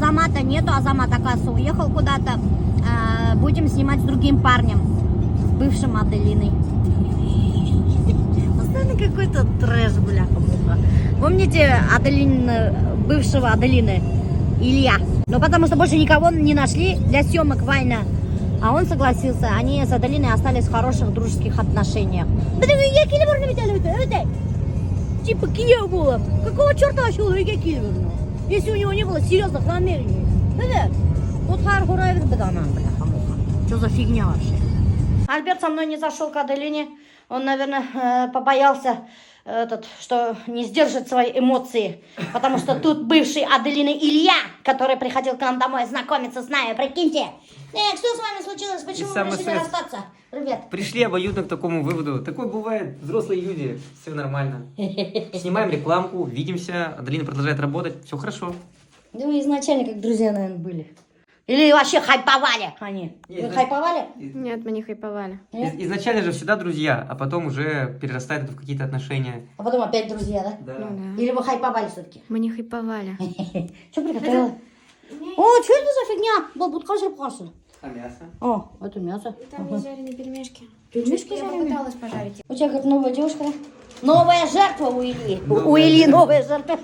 Азамата нету, Азамат, оказывается, уехал куда-то. Будем снимать с другим парнем, с бывшим Аделиной. Постоянно какой-то трэш, бляха-муха. Помните бывшего Аделины, Илья? Но потому что больше никого не нашли для съемок Вайна. А он согласился, они с Аделиной остались в хороших дружеских отношениях. Типа Киева. Какого черта вообще Илья Киева? Если у него не было серьезных намерений. Вот Хархураев бедана, бляха-муха. Что за фигня вообще? Альберт со мной не зашел к Аделине. Он, наверное, побоялся, что не сдержит свои эмоции. Потому что тут бывший Аделины Илья, который приходил к нам домой знакомиться с нами. Прикиньте. Что с вами случилось? Почему вы решили расстаться? Привет. Пришли обоюдно к такому выводу. Такое бывает. Взрослые люди. Все нормально. Снимаем рекламку, видимся. Аделина продолжает работать. Все хорошо. Да вы изначально как друзья, наверное, были. Или вообще хайповали они? Вы хайповали? Нет, мы не хайповали. Изначально же всегда друзья, а потом уже перерастает это в какие-то отношения. А потом опять друзья, да? Да. Ну, да. Или вы хайповали все-таки? Мы не хайповали. Что приготовила? О, что это за фигня? Балбуткаши просто. А мясо? О, это мясо. Там есть жареные пельмешки. Пельмешки Я жареные? попыталась пожарить. У тебя как новая девушка, да? Новая жертва у Ильи. Новая У Ильи жертва. новая жертва.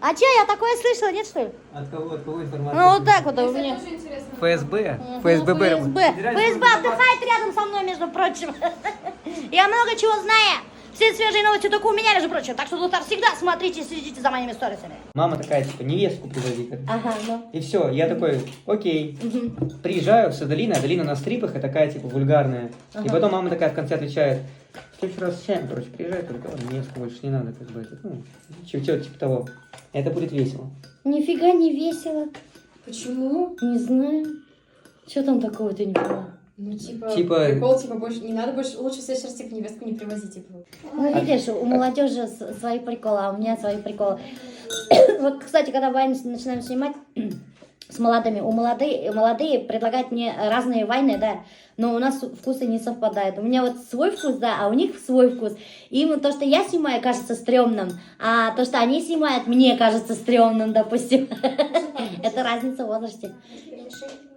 А че, я такое слышала, нет, что ли? От кого информация? Ну, вот так вот у меня. ФСБ? ФСБ. Федеральная ФСБ служба отдыхает рядом со мной, между прочим. Я много чего знаю. Все свежие новости только у меня, между прочим. Так что тут всегда смотрите, следите за моими сторисами. Мама такая, типа, невестку привози. Ага, ну. И все, я такой, окей. Приезжаю с Аделиной, Аделина на стрипах и такая, типа, вульгарная. И потом мама такая в конце отвечает, в следующий раз с чаем, короче, приезжай, только невестку больше не надо, как бы, ну, типа того. Это будет весело. Нифига не весело. Почему? Не знаю. Что там такого, ты не поняла? Ну, типа, Прикол, больше, не надо больше, лучше в следующий раз, типа, невестку не привозить, типа. Ну, видишь, у молодежи свои приколы, а у меня свои приколы. Вот, кстати, когда вайны начинаем снимать с молодыми, молодые предлагают мне разные вайны, да, но у нас вкусы не совпадают. У меня вот свой вкус, да, а у них свой вкус. И им то, что я снимаю, кажется стрёмным, а то, что они снимают, мне кажется стрёмным, допустим. Это разница в возрасте.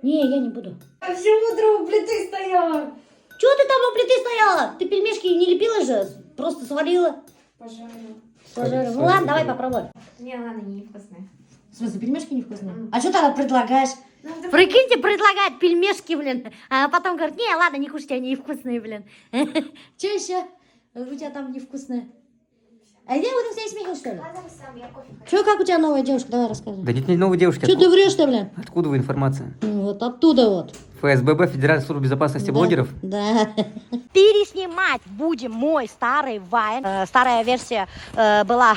Не, я не буду. А все утро у плиты стояла. Чего ты там у плиты стояла? Ты пельмешки не лепила же, просто сварила. Пожарила. Ну ладно, давай попробуем. Не, ладно, невкусные. В смысле, пельмешки невкусные? А что тогда предлагаешь? Прикиньте, предлагает пельмешки, блин, а потом говорит, не, ладно, не кушайте, они невкусные, блин. Че еще? У тебя там невкусное? А где вы там смехал, что ли? Че, как у тебя новая девушка? Давай рассказывай. Да нет, не новой девушки. Че ты врешь-то, блин? Откуда вы информация? Вот оттуда вот. ФСБ, Федеральная служба безопасности блогеров? Да. Переснимать будем мой старый вайн. Старая версия была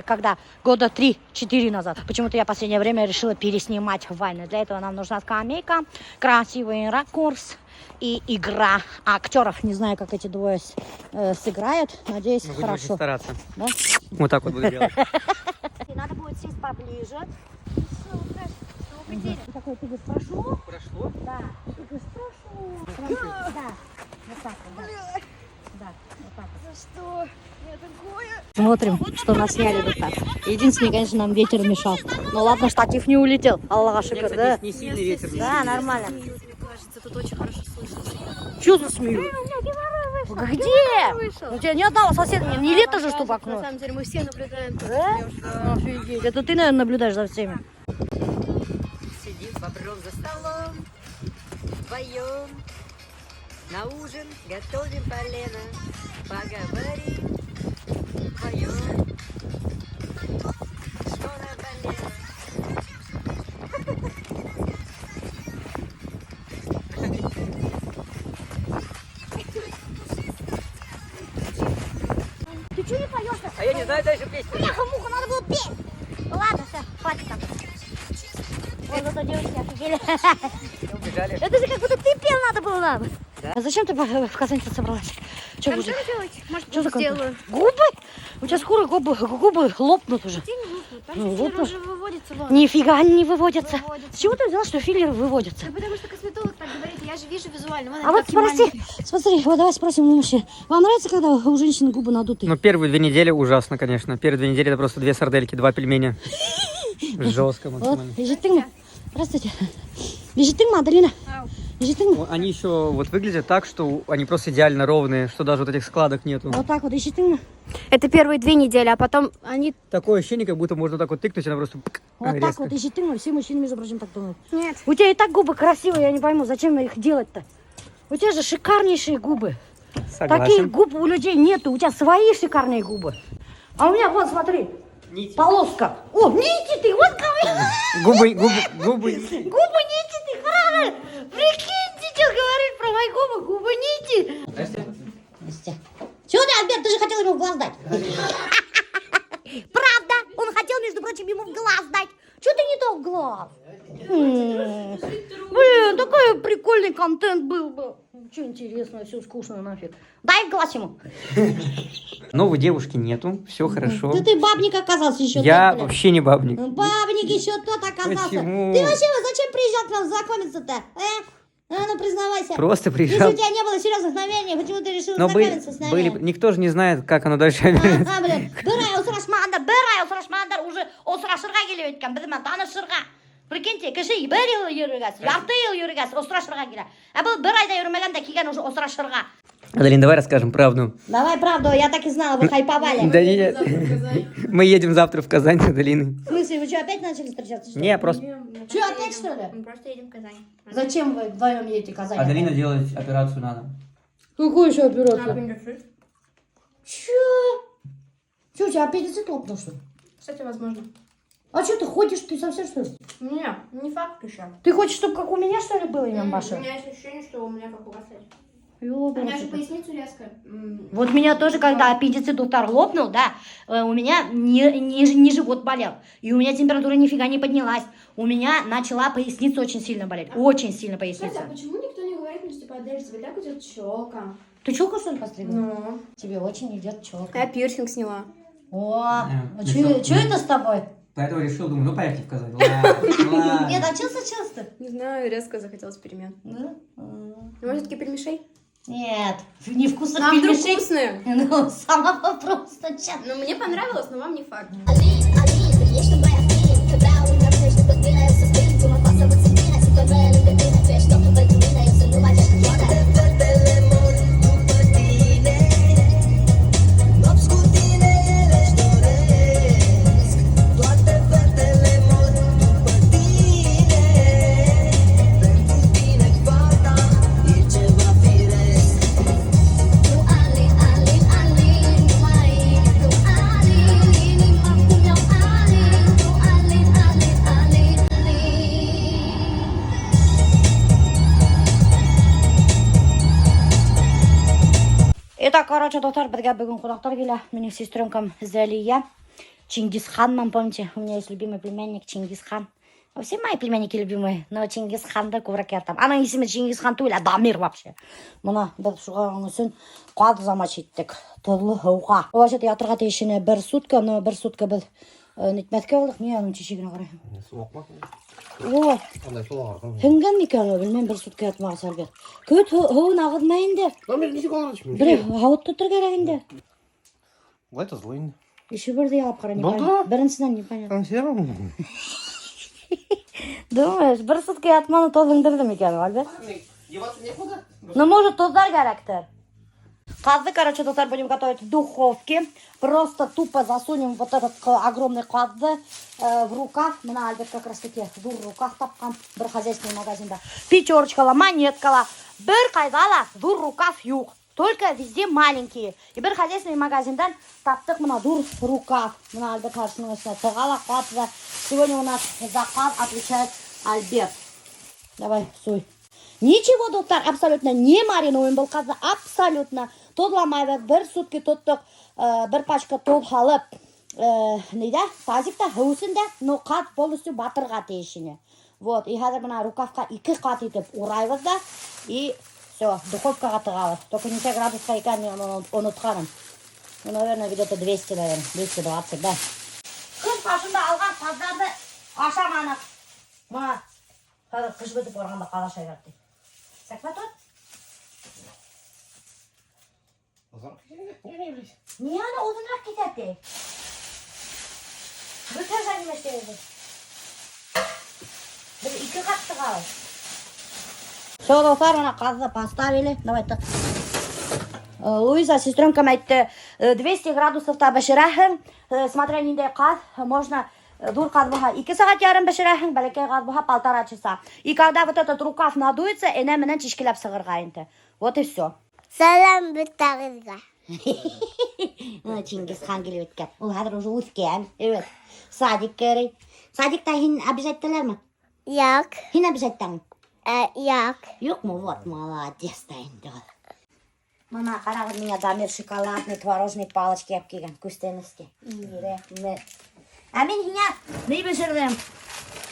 когда? Года 3-4 назад. Почему-то я в последнее время решила переснимать вайны. Для этого нам нужна скамейка, красивый ракурс и игра актеров. Не знаю, как эти двое сыграют. Надеюсь, Мы будем очень хорошо. стараться. Да? Вот так вот буду делать. Надо будет сесть поближе. Такой, ты говоришь, прошу? Прошло? Да. Ты говоришь, прошу. Да. Вот так вот, да. Да, вот так вот. За что? Я такое. Смотрим, что насняли вот так. Единственное, конечно, нам ветер мешал. Ну ладно, штатив не улетел. Аллах шикар, да? Не сильный ветер. Да, нормально. Мне кажется, тут очень хорошо слышно. Чё за смею? Где? У тебя ни одного соседа, не лето же, чтобы На окно. самом деле мы все наблюдаем. Да? Офигеть, это ты, наверное, наблюдаешь за всеми. Сидим бобром за столом, вдвоем, на ужин готовим полено, поговорим вдвоем, что наболело. Ты чё не поешь-то? А я не знаю дальше песню. Бляха-муха, надо было петь. Ладно, все, хватит там. Ой, зато девочки офигели. Убежали. Это же как будто ты пел надо было нам. Да? А зачем ты в Казань собралась? Что Там будет? что делать? Может, Что такое? сделаю. Губы? У тебя скоро губы лопнут уже. Где не лопнут? Там Ну, же филлер лопнут. уже выводится. Вон. Нифига они не выводятся. Выводятся. С чего ты взяла, что филлеры выводятся? Да потому что косметолог так говорит, я же вижу визуально. Вон А они вот такие спроси, маленькие. смотри, вот давай спросим у мужчин. Вам нравится, когда у женщины губы надутые? Ну, первые 2 недели ужасно, конечно. Первые 2 недели это просто 2 сардельки, 2 пельменя. Жестко Вот, максимально. ежеттің. Здравствуйте. Ежеттің, Аделина? Ежеттің? Они еще вот выглядят так, что они просто идеально ровные, что даже вот этих складок нету. Вот так вот, ежеттің. Это первые 2 недели, а потом они... Такое ощущение, как будто можно так вот тыкнуть, она просто Вот так резко. вот, ежеттің. Все мужчины, между прочим, так думают. Нет. У тебя и так губы красивые, я не пойму, зачем их делать-то? У тебя же шикарнейшие губы. Согласен. Таких губ у людей нету, у тебя свои шикарные губы. А у меня, вон, смотри, Нити. полоска. О, нити ты, вот ко Губы. Губы нити ты, правильно. Прикиньте, что говорит про мои губы, губы нити. Здрасте. Чего ты, Альберт, ты же хотел ему в глаз дать. Правда, он хотел, между прочим, ему в глаз дать. Чего ты не дал в глаз? Блин, такой прикольный контент был бы. Что интересно, все скучно нафиг. Дай в глаз ему. Новой девушки нету, все хорошо. Да ты бабник оказался еще. Я тот, блин. вообще не бабник. Бабник еще тот оказался. Почему? Ты вообще зачем приезжал к нам знакомиться-то? Ну признавайся. Просто Если приезжал. у тебя не было серьезных намерений, почему ты решил Но знакомиться с нами? никто же не знает, как оно дальше обернется. Ага, блин. Бір ай осырашмағандар уже осырашырға келіп өткен, бізімен танышырға. Прикиньте, кіші бір ел жүргіз, жарты ел жүргіз, осырашырға келі. А бұл бір айда жүрмегенде келген уже осырашырға. Адалин, давай расскажем правду. Давай правду, я так и знала, вы хайповали. Да нет. Мы едем завтра в Казань с Адалиной. В смысле, вы что, опять начали встречаться? что ли? Не, просто Что, опять что ли? Мы просто едем в Казань. Зачем вы вдвоем едете в Казань? Адалина делает операцию на дом. Какую еще операцию? Чё? Чё, у тебя аппендицит лопнул, что ли? Кстати, возможно. А что ты ходишь, ты совсем что ли? Не, не факт еще. Ты хочешь, чтобы как у меня, что ли, было, имя Маша? У меня есть ощущение, что у меня как у вас. У Ёбаный меня же ты. поясницу резко. Вот меня тоже, когда аппендицит удар лопнул, да, у меня не живот болел. И у меня температура нифига не поднялась. У меня начала поясница очень сильно болеть. Очень сильно поясница. Кстати, а почему никто не говорит, мне, типа, Адель, тебе так идет челка? Ты челку, что ли, постригла? Ну. Тебе очень идет челка. Я пирсинг сняла. О, лицо. что это с тобой? Поэтому решил, думаю, ну поехали в Казань. Ладно. Нет, а что случилось-то? Не знаю, резко захотелось перемен. Да? Может, таки пельмешей? Нет, невкусно Нам вдруг пельмешей. вкусные. Ну, сама вопрос сначала. Ну, мне понравилось, но вам не факт. Итак, короче, доктор, бүгін қонақтар келі. Менің сестренкам Залия. Чингисхан, помните? У меня есть любимый племянник Чингисхан. Все мои племянники любимые, но Чингисханды көбірек ертам. Аның есімі Чингисхан түгіл, Дамир вообще. Мұна біз шуғаның үшін қуады замач еттік. Тұрлы хауға. Вообще-то ятырға тейшіне бір сутка, но бір сутка біз нетметке болдық. Не, оның чешегіне қарай. О, хінген екен, білмем бір сутка ятмағы сәрбет. Көт хауын ағыдмайынды. Бір хауытты тұр керегінде. Это злый. Еще бірдей алып қара, Болды? біріншіден непонятно. Консерву? Думаешь, бір сутка ятманы тозыңдырдым екен, Альберт? Деваться некуда? Ну, может, тоздар керектер. Казы, короче, доктор, будем готовить в духовке. Просто тупо засунем вот этот огромный казы в рукав. Мына Альберт как раз таки в рукав тапқан. Бір хозяйственный магазинда. Пятерочкала, монеткала. Бір қайдала дур рукав юг. Только везде маленькие. И бір хозяйственный магазиндан таптық мына дур рукав. Мына Альберт қаршының үстіне тығала қазы. Сегодня у нас заказ отвечает Альберт. Давай, суй. Ничего, доктор, абсолютно не маринуем был қазы, абсолютно. Тодламай бір сутки тоттық, бір пачка тол халып, нейді, тазикта, хауысында, но қат полностью батырға тейшіне. Вот, и қазір мына рукавқа 2 қат етіп урайбыз да, и все, духовкаға тығалы. Только неше градусқа екен мен ұнытқаным. Ну, наверное, где-то 200, наверное, 220, да. Күн қашында алған қаздарды ашаманық. Ма, қазір қыш бітіп орғанда қалашай берді. Сәкпәт от? Не, ана ұзынырақ кетеді. Бүкір жәнімешті еді. Ике катты кал. Все, достар, ана казды поставили. Давай так. Луиза, сестренкам айтты, 200 градусовта бешерәһең, смотря ниндәй каз, можно дур каз булһа 2 сәгать ярым бешерәһең, бәләкәй каз булһа 1,5 часа. И когда вот этот рукав надуется, энә менән чишкеләп сыгырга инде. Вот и все. Салам бутагызга. Чингисхан килеп үткән. Ул хәзер уже үскән. Evet. Садик керей. Садикта һин обижательләрме? Як. Һин обижаттың? Як. Юкмы? Вот, молодец та инде. Мама, карагыз, меня Дамир шоколадный творожный палочки алып келген, күстемеске. Рәхмәт. Ә мен һиңа ни бешердем?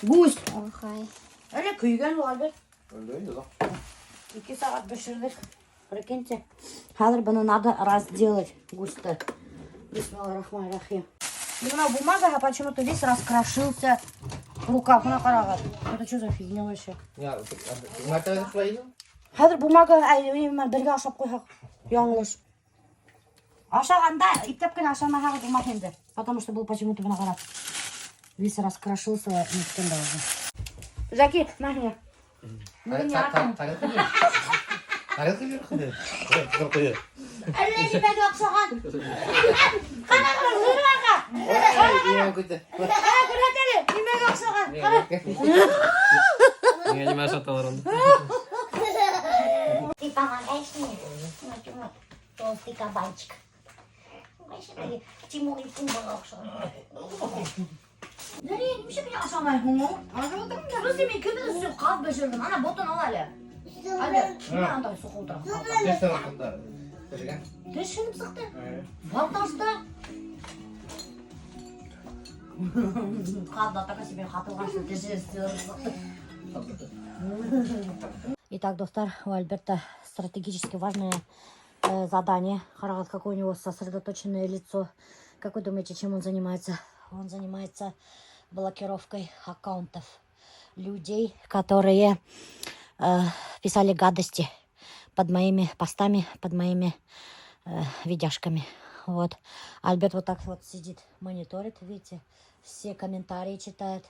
Гусь. Охай. Әле көйгән ул Альберт. Öyle da. 2 сәгать бешердек. Прикиньте. Хәзер буны надо разделать густо. Бисмиллахир-рахманир-рахим. Мына бумага почему-то весь раскрошился. Рукав, на карагыз. Это что за фигня вообще? Ya, mertebe şurayı. Хәзер бумага мен бергә ашап куйһак. Яңлыш. Ашаганда иптәп кенә ашамаһагыз булмас инде. Потому что был почему-то буна карап. Весь раскрошился ниткән дә уже. Жаки, махня. Тарих кылıyor kızı. Korkuyor. Әллә нимәгә охшаган? Кана кара, зурмага. İyi kötü. Кара күрәтәле, нимәгә охшаган? Я не маша таларан. Ты помогаешь мне? Ну, толстый кабанчик. Тимур и Пумба охшаган. Нәре, нимәшә мин ашамайһың? Ашадым. Русый мен көбе сүз каз бешердем. Ана ботын ал әле. Альберт, ниңә андай суку утыра? Тесте вакытта. Тешегән. Тешенеп сыкты. Балташта. Каз да така себе хатылган шу тешесеп сыкты. Итак, достар, у Альберта стратегически важное задание. Харагат, какое у него сосредоточенное лицо. Как вы думаете, чем он занимается? Он занимается блокировкой аккаунтов людей, которые писали гадости под моими постами, под моими видяшками. Вот. Альберт вот так вот сидит, мониторит, видите, все комментарии читает,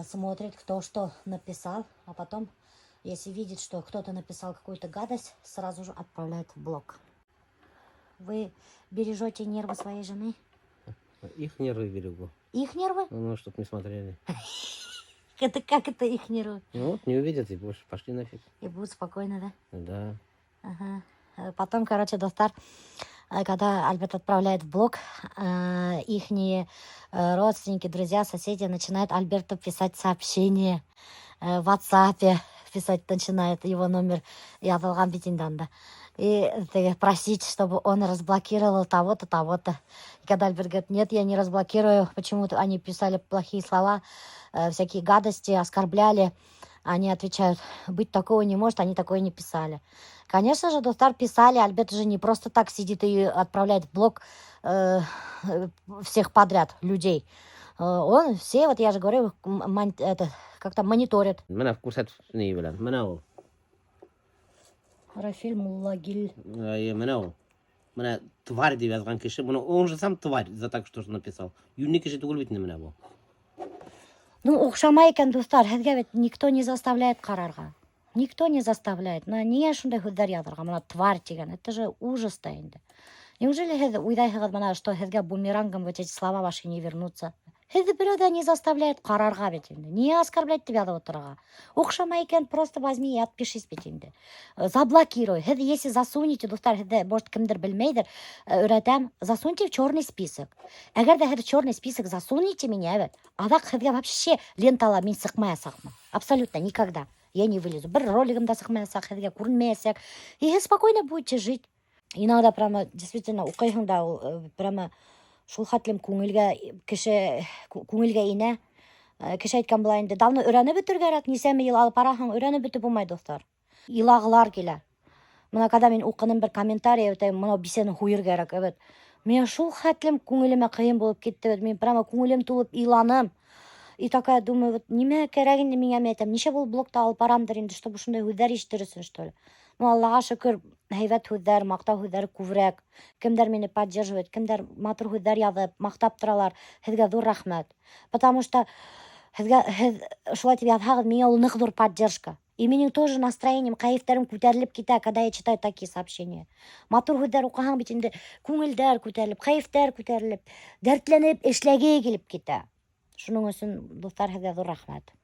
смотрит, кто что написал, а потом, если видит, что кто-то написал какую-то гадость, сразу же отправляет в блог. Вы бережете нервы своей жены? Их нервы берегу. Их нервы? Ну, чтоб не смотрели. Это как это их нервы? Ну вот, не увидят и больше пошли нафиг. И будут спокойно, да? Да. Ага. Потом, короче, достар, когда Альберт отправляет в блог, ихние родственники, друзья, соседи начинают Альберту писать сообщения в WhatsApp, писать начинает его номер язылган битинданда. И просить, чтобы он разблокировал того-то, того-то. И когда Альберт говорит, нет, я не разблокирую, почему-то они писали плохие слова, всякие гадости, оскорбляли, они отвечают, быть такого не может, они такое не писали. Конечно же, достар писали, Альберт же не просто так сидит и отправляет в блог всех подряд людей. Он все, вот я же говорю, это как-то мониторит. Менә күрсәт ни белән. Менә ул. Рафиль Муллагил. Менә ул. Менә тварь дип язган кеше. Моны он же сам тварь за так что написал. Юник кеше түгел бит менә бу. Ну, охшамай икән, достар, һеҙгә бит никто не заставляет карарга. Никто не заставляет. Ни шундай һүҙҙәр яҙырға. Мына тварь тигән. Это же ужас та инде. Неужели һеҙ уйҙайһығыҙ мына, что һеҙгә бумерангом вот эти слова ваши не вернутся? Һеҙҙе берәү дә не заставляет карарга бит инде. Не оскорблять тип яҙып утырырға. Оҡшамай икән, просто возьми и отпишись бит инде. Заблокируй. Һеҙ, если засунете, достар, һеҙҙе, может, кемдер белмәйҙер, өйрәтәм, засуньте в черный список. Әгәр дә һеҙ черный список засунете меня, бит, аҙаҡ һеҙгә вообще лентала мин сыҡмаясаҡмын. Абсолютно никогда. Я не вылезу. Бер ролигым да сыҡмаясаҡ, һеҙгә күренмәйәсәк. И һеҙ спокойно будете жить. Иногда прямо, действительно, уҡыйһың да, ул прямо шул хәтлем күңелгә инә. Кеше әйткән була инде, давно өйрәнеп бөтөргәрәк, нисәме ел алып бараһың, өйрәнеп бөтөп булмай, достар. Илагылар килә. Мына когда мин уҡыным бер комментарий, мына бисәне һуйыр кәрәк, Миңә шул хәтлем күңелемә ҡыйын булып китте, мин прямо күңелем тулып иланым. И такая думаю, нимә кәрәк инде миңә, мен әйтәм, нишә булып блогта алып барамдыр инде, чтобы шундай һүҙҙәр ишетерсен, что ли. Ну, Аллаға шөкөр, һәйбәт һүҙҙәр, маҡтау һүҙҙәре күберәк. Кемдәр мине поддерживает, кемдәр матур һүҙҙәр яҙып, маҡтап торалар. Һеҙгә ҙур рәхмәт. Потому что һеҙ шулай итеп язһагыз, миңа ул нык зур поддержка. И минең тоже настроением, кайфтарым күтәрелеп китә, когда я читаю такие сообщения. Матур һүзләр укыһаң бит инде, күңелдәр күтәрелеп, кайфтар күтәрелеп, дәртләнеп, эшләгәгә килеп китә. Шуның өчен дуслар, һеҙгә зур рәхмәт.